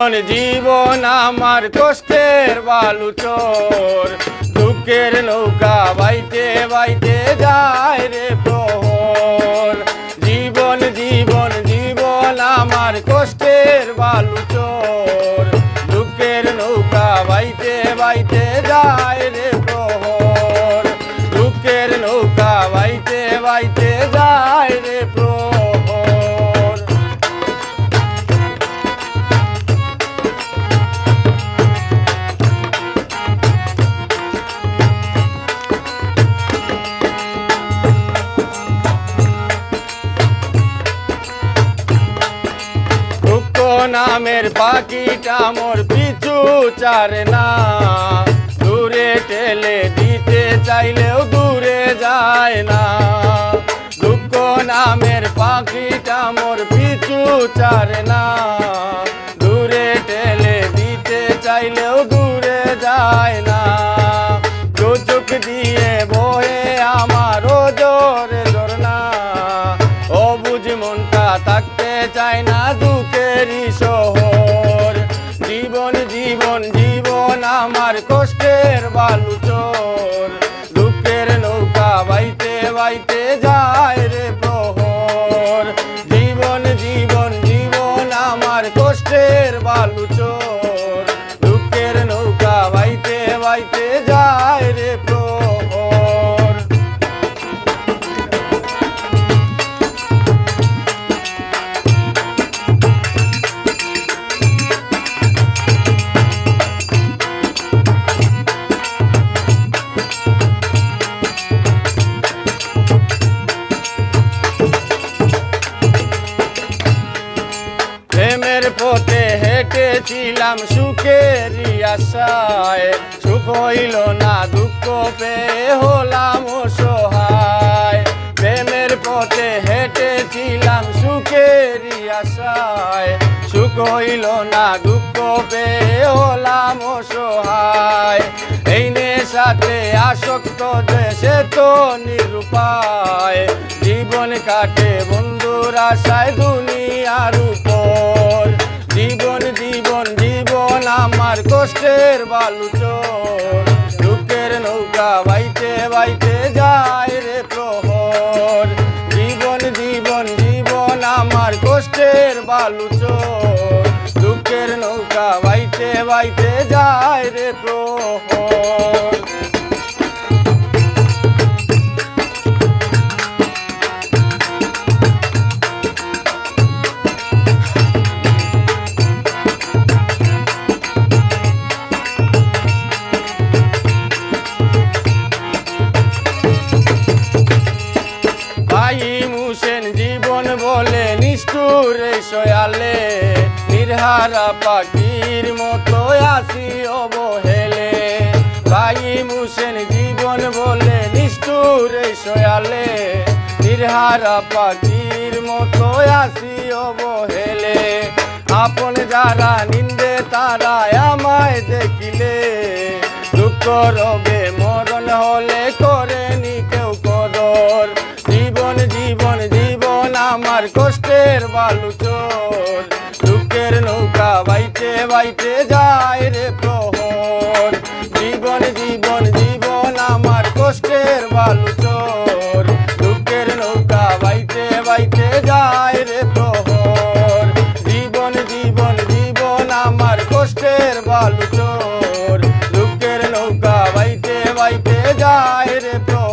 জীবন জীবন আমার কষ্টের বালুচর, দুঃখের নৌকা বাইতে বাইতে যায় রে প্রহর। জীবন জীবন জীবন আমার কষ্টের বালুচর, দুঃখের নৌকা বাইতে বাইতে যায় রে প্রহর। দুঃখের নৌকা বাইতে বাইতে যায় রে প্রহর। নামের পাখিটা মোর পিছু চারে না, দূরে ঠেলে দিতে চাইলেও দূরে যায় না। দুঃখ নামের পাখিটা মোর পিছু চারে না, দূরে ঠেলে দিতে চাইলেও দূরে যায় না। চোখ দিয়ে বহে আমার জোরে ঝরনা, অবুঝ মনটা থাকতে চায় না দুঃখেরই শহর। জীবন জীবন জীবন আমার কষ্টের বালুচর, দুঃখের নৌকা বাইতে বাইতে যায় রে প্রহর। জীবন জীবন জীবন আমার কষ্টের বালুচর, দুঃখের নৌকা বাইতে বাইতে যায় রে প্রহর। প্রেমের পথে হেঁটেছিলাম সুখেরই আশায়, সুখ হইল না দুঃখ পেয়ে হলাম অসহায়। প্রেমের পথে হেঁটেছিলাম সুখেরই আশায়, সুখ হইল না দুঃখ পেয়ে হলাম অসহায়। এই নেশাতে আসক্ত দেশে তো নিরুপায়, জীবন কাটে বন্ধুর আশায় দুনিয়ার উপর। জীবন জীবন জীবন আমার কষ্টের বালুচর, দুঃখের নৌকা বাইতে বাইতে যায় রে প্রহর। জীবন জীবন জীবন আমার কষ্টের বালুচর, দুঃখের নৌকা বাইতে বাইতে যায় রে প্রহর। জীবন বলে নিষ্ঠুর সয়ালে, নির্হারা পাখির মতো আসি অবহেলে। ভাই মুসেন জীবন বলে নিষ্ঠুর সয়ালে, নির্হারা পাখির মতো আসি অবহেলে। আপন যারা নিন্দে তারা আমায় দেখিলে, দুঃখ রবে মরণ হলে করেনি কেউ কদর। জীবন জীবন জীবন আমার কষ্টের বালুচর, দুঃখের নৌকা বাইতে বাইতে যায় রে প্রহর। জীবন জীবন জীবন আমার কষ্টের বালুচর, দুঃখের নৌকা বাইতে বাইতে যায় রে প্রহর। জীবন জীবন জীবন আমার কষ্টের বালুচর, দুঃখের নৌকা বাইতে বাইতে যায় রে প্রহর।